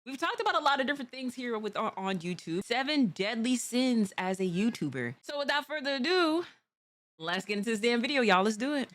We've talked about a lot of different things here with on YouTube. 7 deadly sins as a YouTuber. So without further ado, let's get into this damn video, y'all. Let's do it.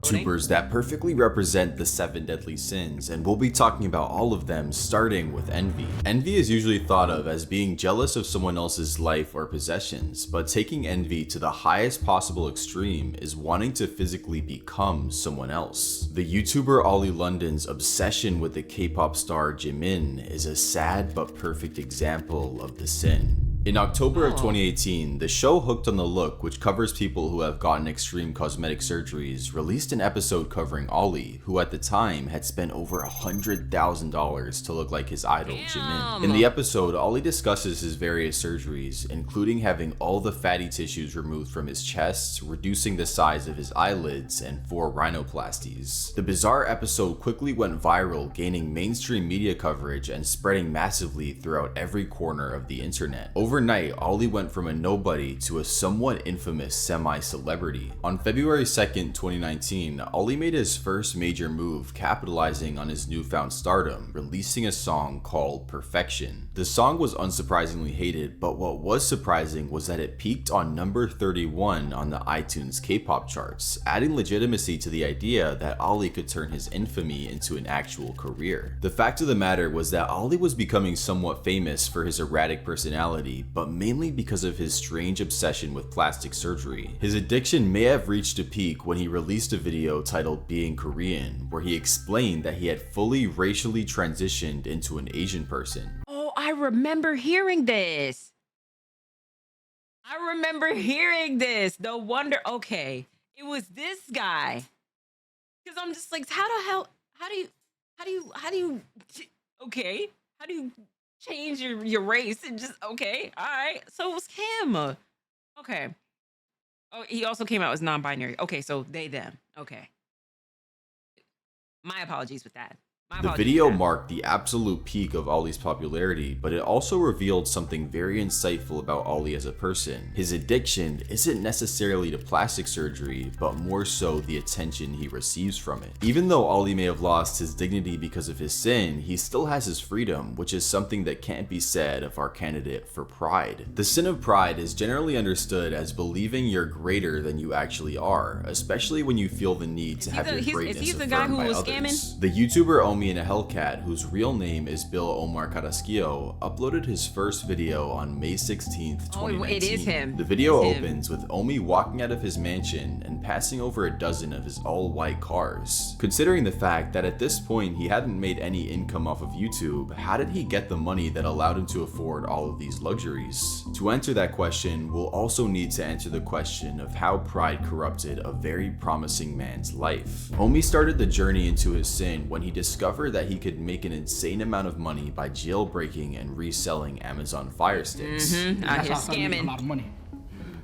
YouTubers that perfectly represent the 7 deadly sins, and we'll be talking about all of them, starting with envy. Envy is usually thought of as being jealous of someone else's life or possessions, but taking envy to the highest possible extreme is wanting to physically become someone else. The YouTuber Oli London's obsession with the K-pop star Jimin is a sad but perfect example of the sin. In October of 2018, the show Hooked on the Look, which covers people who have gotten extreme cosmetic surgeries, released an episode covering Oli, who at the time had spent over $100,000 to look like his idol, Jimin. In the episode, Oli discusses his various surgeries, including having all the fatty tissues removed from his chest, reducing the size of his eyelids, and 4 rhinoplasties. The bizarre episode quickly went viral, gaining mainstream media coverage and spreading massively throughout every corner of the internet. Overnight, Oli went from a nobody to a somewhat infamous semi-celebrity. On February 2nd, 2019, Oli made his first major move capitalizing on his newfound stardom, releasing a song called Perfection. The song was unsurprisingly hated, but what was surprising was that it peaked on number 31 on the iTunes K-pop charts, adding legitimacy to the idea that Oli could turn his infamy into an actual career. The fact of the matter was that Oli was becoming somewhat famous for his erratic personality, but mainly because of his strange obsession with plastic surgery. His addiction may have reached a peak when he released a video titled Being Korean, where he explained that he had fully racially transitioned into an Asian person. Oh, I remember hearing this. No wonder. Okay, it was this guy. Because I'm just like, how do you okay, how do you change your race and just, okay, all right, so it was him. Okay. Oh, he also came out as non-binary. Okay, so they them. Okay, my apologies with that. The video marked the absolute peak of Oli's popularity, but it also revealed something very insightful about Oli as a person. His addiction isn't necessarily to plastic surgery, but more so the attention he receives from it. Even though Oli may have lost his dignity because of his sin, he still has his freedom, which is something that can't be said of our candidate for pride. The sin of pride is generally understood as believing you're greater than you actually are, especially when you feel the need to have your greatness affirmed by others. The YouTuber in a Hellcat, whose real name is Bill Omar Carrasquillo, uploaded his first video on May 16th, 2019. It is him. The video opens with Omi walking out of his mansion and passing over a dozen of his all-white cars. Considering the fact that at this point he hadn't made any income off of YouTube, how did he get the money that allowed him to afford all of these luxuries? To answer that question, we'll also need to answer the question of how pride corrupted a very promising man's life. Omi started the journey into his sin when he discovered that he could make an insane amount of money by jailbreaking and reselling Amazon Fire Sticks. Out here scamming. A lot of money.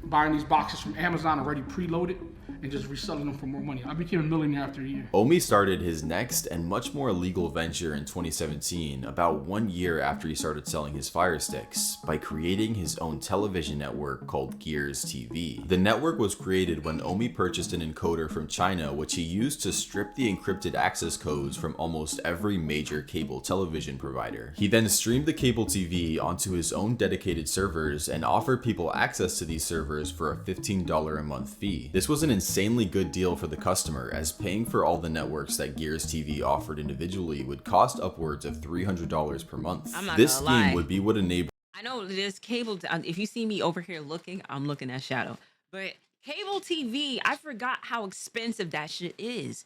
Buying these boxes from Amazon already preloaded and just reselling them for more money. I became a millionaire after a year. Omi started his next and much more legal venture in 2017, about 1 year after he started selling his Fire Sticks, by creating his own television network called Gears TV. The network was created when Omi purchased an encoder from China, which he used to strip the encrypted access codes from almost every major cable television provider. He then streamed the cable TV onto his own dedicated servers and offered people access to these servers for a $15 a month fee. This was an insanely good deal for the customer, as paying for all the networks that Gears TV offered individually would cost upwards of $300 per month. This scheme would be what enabled. I know there's cable. If you see me over here looking, I'm looking at Shadow. But cable TV, I forgot how expensive that shit is.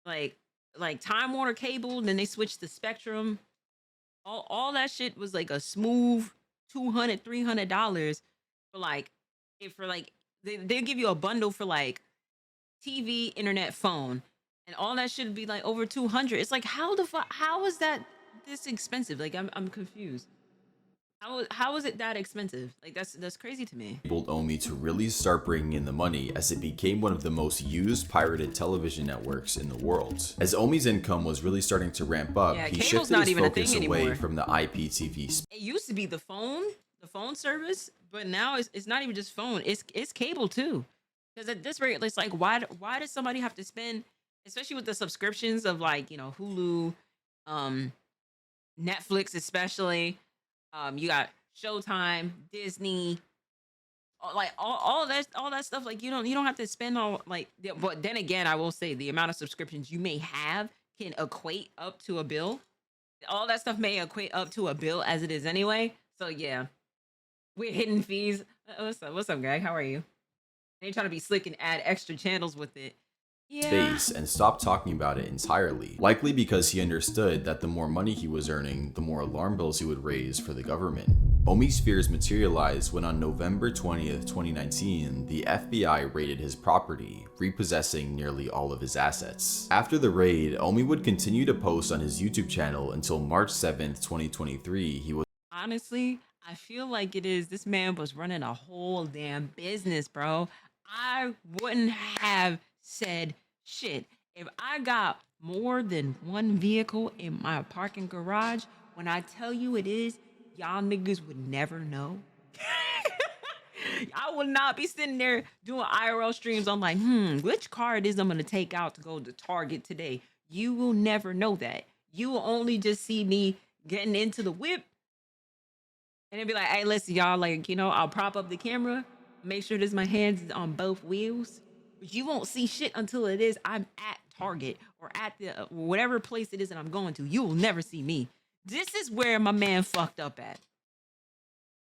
Like Time Warner Cable, then they switched to Spectrum. All that shit was like a smooth $200, $300 for they'll give you a bundle for like TV, internet, phone, and all that should be like over 200. It's like, how is that this expensive? Like, I'm confused. How is it that expensive? Like, that's crazy to me. Enabled Omi to really start bringing in the money, as it became one of the most used pirated television networks in the world. As Omi's income was really starting to ramp up, he shifted his focus away from the IPTV. It used to be the phone, the phone service, but now it's not even just phone, it's cable too. Because at this rate, it's like why does somebody have to spend, especially with the subscriptions of like, Hulu, um, Netflix especially, you got Showtime, Disney, like all that stuff. Like you don't have to spend all like. But then again, I will say the amount of subscriptions you may have can equate up to a bill. All that stuff may equate up to a bill as it is anyway. So yeah, with hidden fees. What's up? What's up, Greg? How are you? They trying to be slick and add extra channels with it. Yeah. Space and stopped talking about it entirely, likely because he understood that the more money he was earning, the more alarm bells he would raise for the government. Omi's fears materialized when on November 20th, 2019, the FBI raided his property, repossessing nearly all of his assets. After the raid, Omi would continue to post on his YouTube channel until March 7th, 2023. He was Honestly, I feel like it is. This man was running a whole damn business, bro. I wouldn't have said shit if I got more than one vehicle in my parking garage. When I tell you it is, y'all niggas would never know. I would not be sitting there doing IRL streams. I'm like, which car it is I'm gonna take out to go to Target today. You will never know that. You will only just see me getting into the whip and then be like, hey, listen, y'all, like, I'll prop up the camera, make sure this my hands on both wheels. But you won't see shit until it is I'm at Target or at the whatever place it is that I'm going to. You will never see me. This is where my man fucked up at.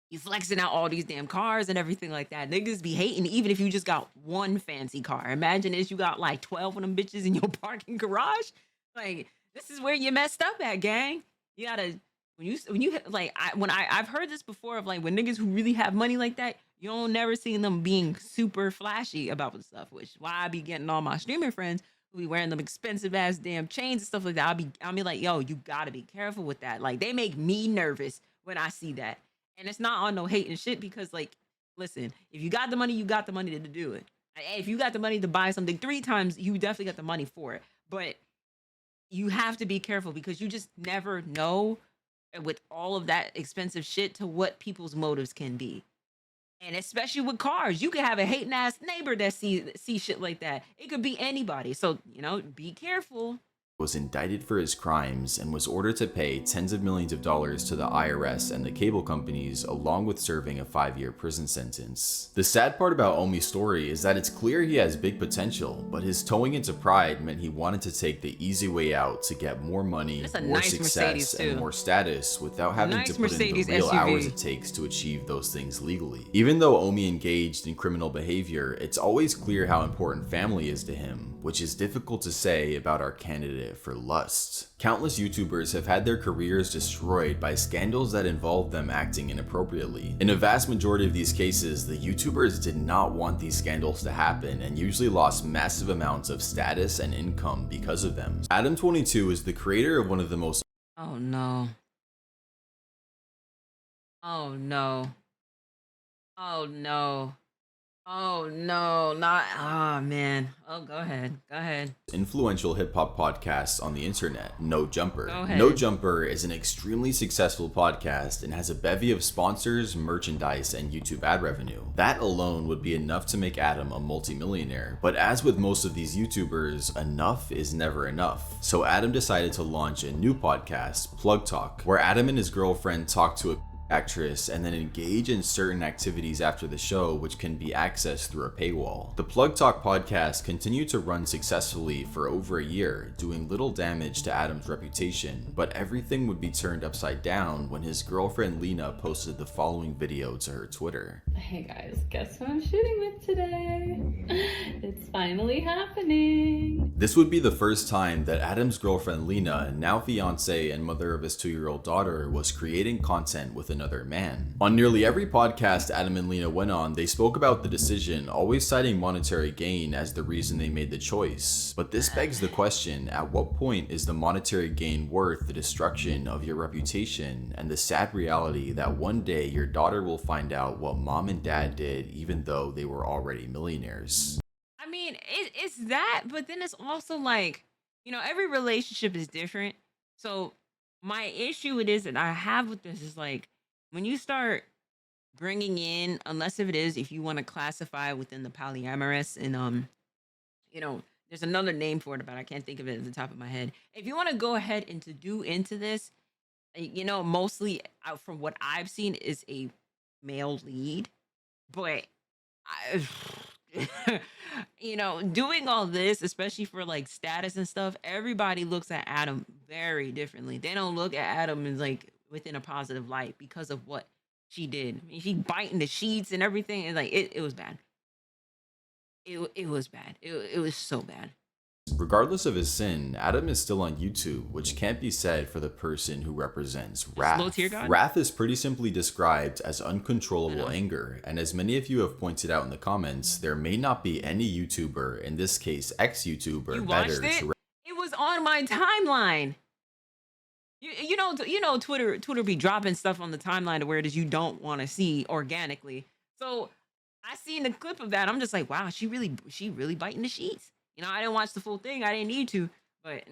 He's flexing out all these damn cars and everything like that. Niggas be hating even if you just got one fancy car. Imagine this, you got like 12 of them bitches in your parking garage. Like, this is where you messed up at, gang. You gotta I've heard this before of like when niggas who really have money like that, you don't never see them being super flashy about the stuff, which why I be getting all my streaming friends who be wearing them expensive ass damn chains and stuff like that. I'll be like, yo, you gotta be careful with that. Like they make me nervous when I see that. And it's not on no hate and shit because like, listen, if you got the money, you got the money to do it. If you got the money to buy something 3 times, you definitely got the money for it. But you have to be careful because you just never know with all of that expensive shit to what people's motives can be. And especially with cars, you could have a hating ass neighbor that see shit like that. It could be anybody. So, be careful. Was indicted for his crimes and was ordered to pay tens of millions of dollars to the IRS and the cable companies, along with serving a 5-year prison sentence. The sad part about Omi's story is that it's clear he has big potential, but his towing into pride meant he wanted to take the easy way out to get more money, more nice success, and more status without having to put in the real hours it takes to achieve those things legally. Even though Omi engaged in criminal behavior, it's always clear how important family is to him, which is difficult to say about our candidate for lust. Countless YouTubers have had their careers destroyed by scandals that involve them acting inappropriately. In a vast majority of these cases, the YouTubers did not want these scandals to happen and usually lost massive amounts of status and income because of them. Adam22 is the creator of one of the most Oh no. Oh no. Oh no. Oh no, not man. Oh, go ahead. influential hip-hop podcasts on the internet, No Jumper. Go ahead. No Jumper is an extremely successful podcast and has a bevy of sponsors, merchandise, and YouTube ad revenue. That alone would be enough to make Adam a multimillionaire, but as with most of these YouTubers, enough is never enough. So Adam decided to launch a new podcast, Plug Talk, where Adam and his girlfriend talk to a actress and then engage in certain activities after the show, which can be accessed through a paywall. The Plug Talk podcast continued to run successfully for over a year, doing little damage to Adam's reputation, but everything would be turned upside down when his girlfriend Lena posted the following video to her Twitter. Hey guys, guess who I'm shooting with today? It's finally happening. This would be the first time that Adam's girlfriend Lena, now fiance and mother of his 2-year-old daughter, was creating content with another man. On nearly every podcast Adam and Lena went on, they spoke about the decision, always citing monetary gain as the reason they made the choice. But this begs the question, at what point is the monetary gain worth the destruction of your reputation and the sad reality that one day your daughter will find out what mom and dad did even though they were already millionaires? I mean, it's that, but then it's also like, every relationship is different. So my issue it is that I have with this is like when you start bringing in, unless if it is, if you want to classify within the polyamorous, and you know, there's another name for it, but I can't think of it at the top of my head. If you want to go ahead and to do into this, you know, mostly from what I've seen is a male lead, but I, you know, doing all this, especially for like status and stuff, everybody looks at Adam very differently. They don't look at Adam as like within a positive light because of what she did. I mean, she biting the sheets and everything, and like it was bad. It was bad. It was so bad. Regardless of his sin, Adam is still on YouTube, which can't be said for the person who represents wrath. Slow tier god? Wrath is pretty simply described as uncontrollable anger, and as many of you have pointed out in the comments, there may not be any YouTuber, in this case ex-YouTuber, You better watched it? to It was on my timeline. You know, Twitter be dropping stuff on the timeline to where it is you don't want to see organically. So I seen the clip of that. I'm just like, wow, she really biting the sheets. You know, I didn't watch the full thing. I didn't need to, but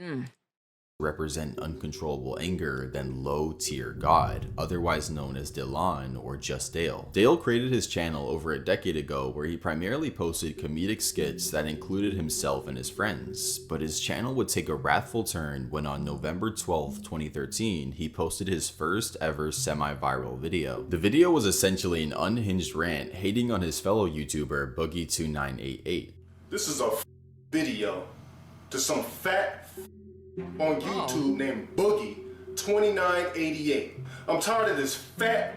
represent uncontrollable anger than low tier god, otherwise known as Dylan or just Dale. Dale created his channel over a decade ago where he primarily posted comedic skits that included himself and his friends, but his channel would take a wrathful turn when on November 12th, 2013, he posted his first ever semi-viral video. The video was essentially an unhinged rant hating on his fellow YouTuber Boogie2988. This is a video to some fat on YouTube named Boogie2988. I'm tired of this fat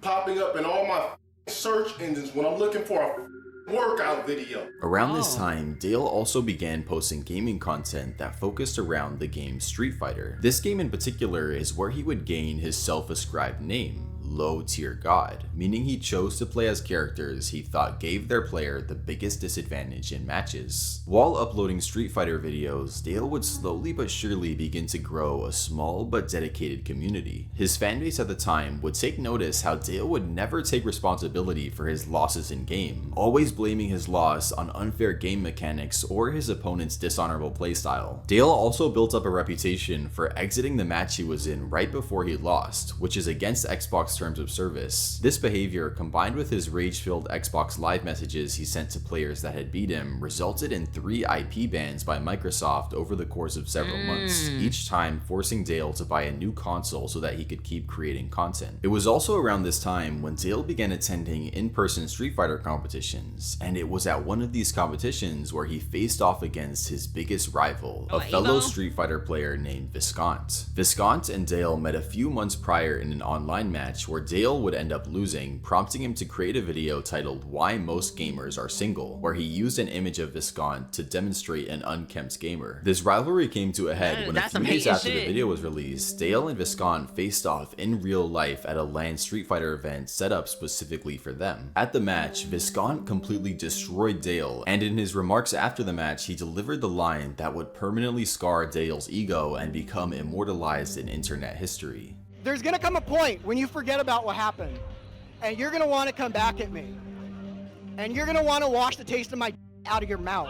popping up in all my search engines when I'm looking for a workout video. Around this time, Dale also began posting gaming content that focused around the game Street Fighter. This game in particular is where he would gain his self-ascribed name, Low Tier God, meaning he chose to play as characters he thought gave their player the biggest disadvantage in matches. While uploading Street Fighter videos, Dale would slowly but surely begin to grow a small but dedicated community. His fanbase at the time would take notice how Dale would never take responsibility for his losses in game, always blaming his loss on unfair game mechanics or his opponent's dishonorable playstyle. Dale also built up a reputation for exiting the match he was in right before he lost, which is against Xbox terms of service. This behavior, combined with his rage-filled Xbox Live messages he sent to players that had beat him, resulted in 3 IP bans by Microsoft over the course of several months, each time forcing Dale to buy a new console so that he could keep creating content. It was also around this time when Dale began attending in-person Street Fighter competitions, and it was at one of these competitions where he faced off against his biggest rival, a fellow Street Fighter player named Viscount. Viscount and Dale met a few months prior in an online match where Dale would end up losing, prompting him to create a video titled Why Most Gamers Are Single, where he used an image of Viscount to demonstrate an unkempt gamer. This rivalry came to a head when a few days after the video was released, Dale and Viscount faced off in real life at a LAN Street Fighter event set up specifically for them. At the match, Viscount completely destroyed Dale, and in his remarks after the match, he delivered the line that would permanently scar Dale's ego and become immortalized in internet history. There's gonna come a point when you forget about what happened, and you're gonna wanna come back at me, and you're gonna wanna wash the taste of my out of your mouth.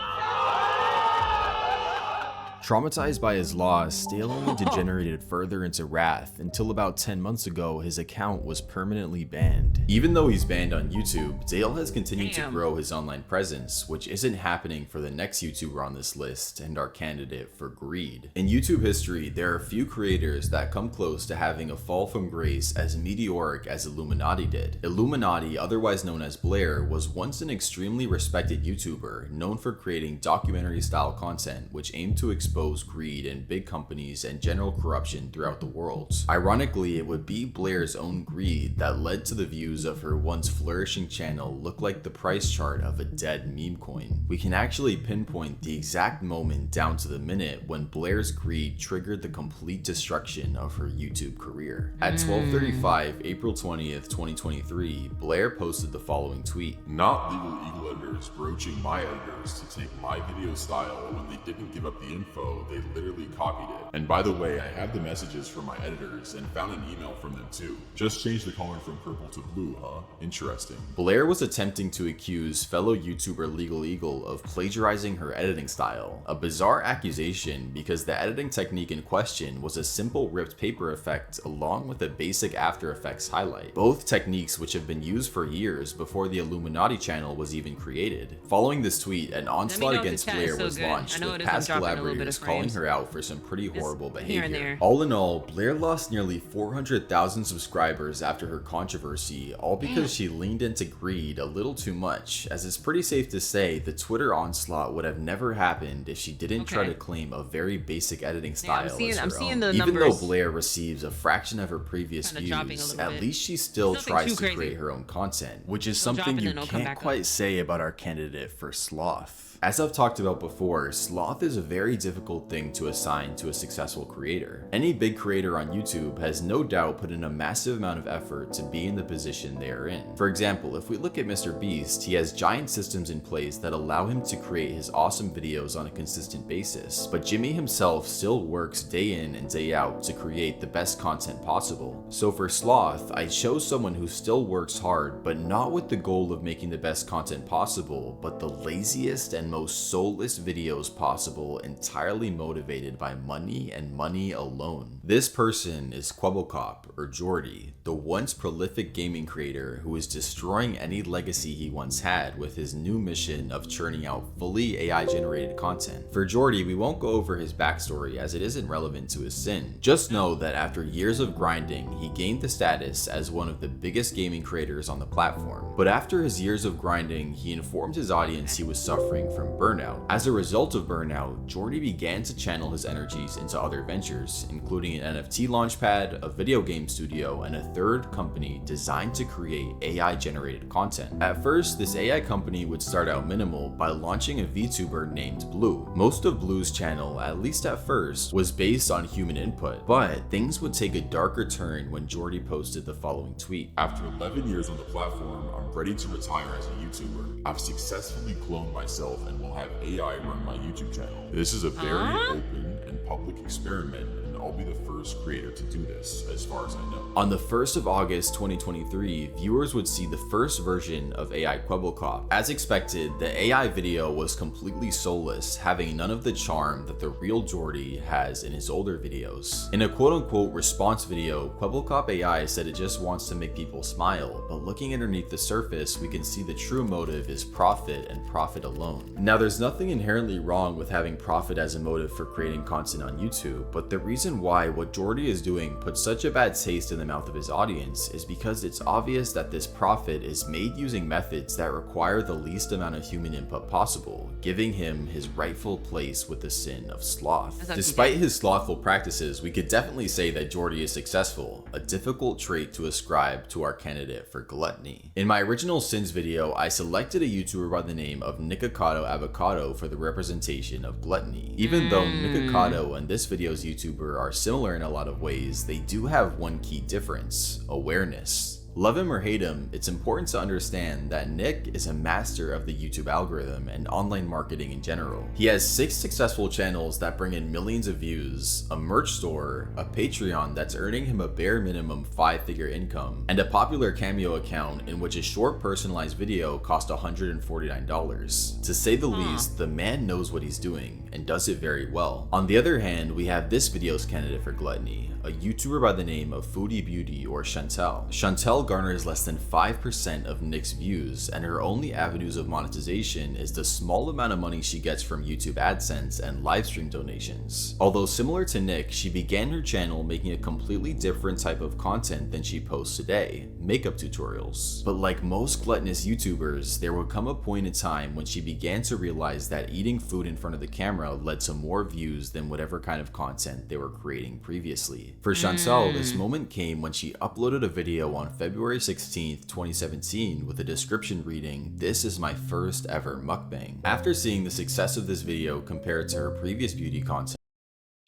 Traumatized by his loss, Dale only degenerated further into wrath until about 10 months ago his account was permanently banned. Even though he's banned on YouTube, Dale has continued to grow his online presence, which isn't happening for the next YouTuber on this list and our candidate for greed. In YouTube history, there are few creators that come close to having a fall from grace as meteoric as Illuminati did. Illuminati, otherwise known as Blair, was once an extremely respected YouTuber known for creating documentary-style content which aimed to expose greed in big companies and general corruption throughout the world. Ironically, it would be Blair's own greed that led to the views of her once flourishing channel look like the price chart of a dead meme coin. We can actually pinpoint the exact moment down to the minute when Blair's greed triggered the complete destruction of her YouTube career. At 12:35 April 20th, 2023, Blair posted the following tweet. Not legal eagle editors broaching my editors to take my video style when they didn't give up the info though, they literally copied it. And by the way, I have the messages from my editors and found an email from them too. Just change the color from purple to blue, huh? Interesting. Blair was attempting to accuse fellow YouTuber Legal Eagle of plagiarizing her editing style, a bizarre accusation because the editing technique in question was a simple ripped paper effect along with a basic After Effects highlight, both techniques which have been used for years before the Illuminati channel was even created. Following this tweet, an onslaught against Blair was launched, with past collaborators calling her out for some pretty horrible behavior. All in all, Blair lost nearly 400,000 subscribers after her controversy, all because she leaned into greed a little too much, as it's pretty safe to say the Twitter onslaught would have never happened if she didn't try to claim a very basic editing style as her own. Even though Blair receives a fraction of her previous views, at least she still tries to create her own content, which is something you can't quite say about our candidate for Sloth. As I've talked about before, Sloth is a very difficult thing to assign to a successful creator. Any big creator on YouTube has no doubt put in a massive amount of effort to be in the position they are in. For example, if we look at Mr. Beast, he has giant systems in place that allow him to create his awesome videos on a consistent basis, but Jimmy himself still works day in and day out to create the best content possible. So for Sloth, I chose someone who still works hard, but not with the goal of making the best content possible, but the laziest and most soulless videos possible, entirely motivated by money and money alone. This person is Quelcop, or Jordy, the once prolific gaming creator who is destroying any legacy he once had with his new mission of churning out fully AI generated content. For Jordy, we won't go over his backstory as it isn't relevant to his sin. Just know that after years of grinding, he gained the status as one of the biggest gaming creators on the platform. But after his years of grinding, he informed his audience he was suffering from burnout. As a result of burnout, Jordy began to channel his energies into other ventures, including an NFT launchpad, a video game studio, and a third company designed to create AI generated content. At first, this AI company would start out minimal by launching a VTuber named Blue. Most of Blue's channel, at least at first, was based on human input, but things would take a darker turn when Jordy posted the following tweet. After 11 years on the platform, I'm ready to retire as a YouTuber. I've successfully cloned myself and will have AI run my YouTube channel. This is a very open and public experiment, and I'll be the first creator to do this, as far as I know. On the 1st of August 2023, viewers would see the first version of AI Quelcop. As expected, the AI video was completely soulless, having none of the charm that the real Jordy has in his older videos. In a quote-unquote response video, Quelcop AI said it just wants to make people smile, but looking underneath the surface, we can see the true motive is profit and profit alone. Now, there's nothing inherently wrong with having profit as a motive for creating content on YouTube, but the reason why what Jordy is doing puts such a bad taste in the mouth of his audience is because it's obvious that this profit is made using methods that require the least amount of human input possible, giving him his rightful place with the sin of sloth. Despite his slothful practices, we could definitely say that Jordy is successful, a difficult trait to ascribe to our candidate for gluttony. In my original sins video, I selected a YouTuber by the name of Nikocado Avocado for the representation of gluttony. Even though Nikocado and this video's YouTuber are similar in a lot of ways, they do have one key difference: awareness. Love him or hate him, it's important to understand that Nick is a master of the YouTube algorithm and online marketing in general. He has 6 successful channels that bring in millions of views, a merch store, a Patreon that's earning him a bare minimum 5-figure income, and a popular Cameo account in which a short personalized video cost $149. To say the least, the man knows what he's doing and does it very well. On the other hand, we have this video's candidate for gluttony, a YouTuber by the name of Foodie Beauty or Chantel. Chantel garners less than 5% of Nick's views, and her only avenues of monetization is the small amount of money she gets from YouTube AdSense and livestream donations. Although similar to Nick, she began her channel making a completely different type of content than she posts today, makeup tutorials. But like most gluttonous YouTubers, there would come a point in time when she began to realize that eating food in front of the camera led to more views than whatever kind of content they were creating previously. For Chantel, this moment came when she uploaded a video on February 16th, 2017 with a description reading, "This is my first ever mukbang." After seeing the success of this video compared to her previous beauty content,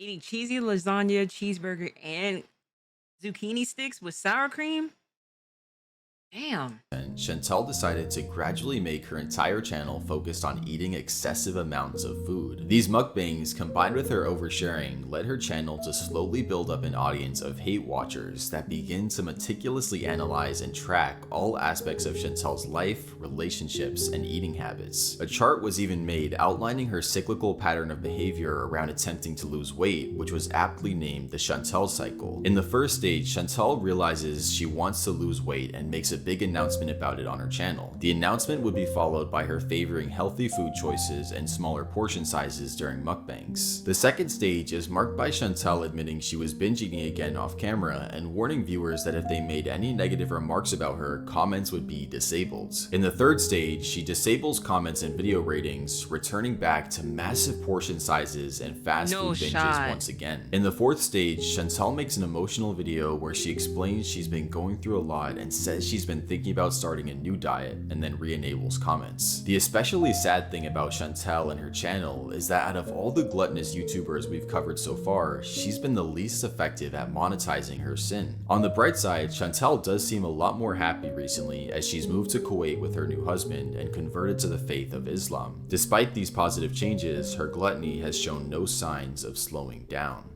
Eating cheesy lasagna, cheeseburger, and zucchini sticks with sour cream? Damn. Damn. Chantel decided to gradually make her entire channel focused on eating excessive amounts of food. These mukbangs, combined with her oversharing, led her channel to slowly build up an audience of hate watchers that begin to meticulously analyze and track all aspects of Chantel's life, relationships, and eating habits. A chart was even made outlining her cyclical pattern of behavior around attempting to lose weight, which was aptly named the Chantel cycle. In the first stage, Chantel realizes she wants to lose weight and makes a big announcement about it on her channel. The announcement would be followed by her favoring healthy food choices and smaller portion sizes during mukbangs. The second stage is marked by Chantel admitting she was binge eating again off camera and warning viewers that if they made any negative remarks about her, comments would be disabled. In the third stage, she disables comments and video ratings, returning back to massive portion sizes and fast food binges once again. In the fourth stage, Chantel makes an emotional video where she explains she's been going through a lot and says she's been thinking about starting a new diet, and then re-enables comments. The especially sad thing about Chantel and her channel is that out of all the gluttonous YouTubers we've covered so far, she's been the least effective at monetizing her sin. On the bright side, Chantel does seem a lot more happy recently as she's moved to Kuwait with her new husband and converted to the faith of Islam. Despite these positive changes, her gluttony has shown no signs of slowing down.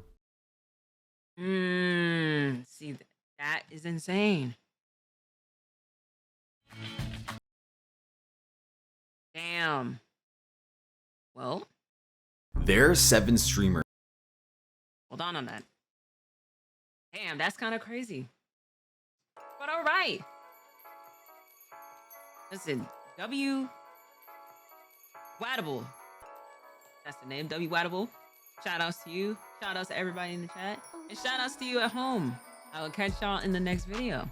See, that is insane. Damn. Well, There are 7 streamers. hold on that. Damn, that's kind of crazy. But all right. Listen, W. Wattable. That's the name, W. Wattable. Shout outs to you. Shout outs to everybody in the chat. And shout outs to you at home. I will catch y'all in the next video.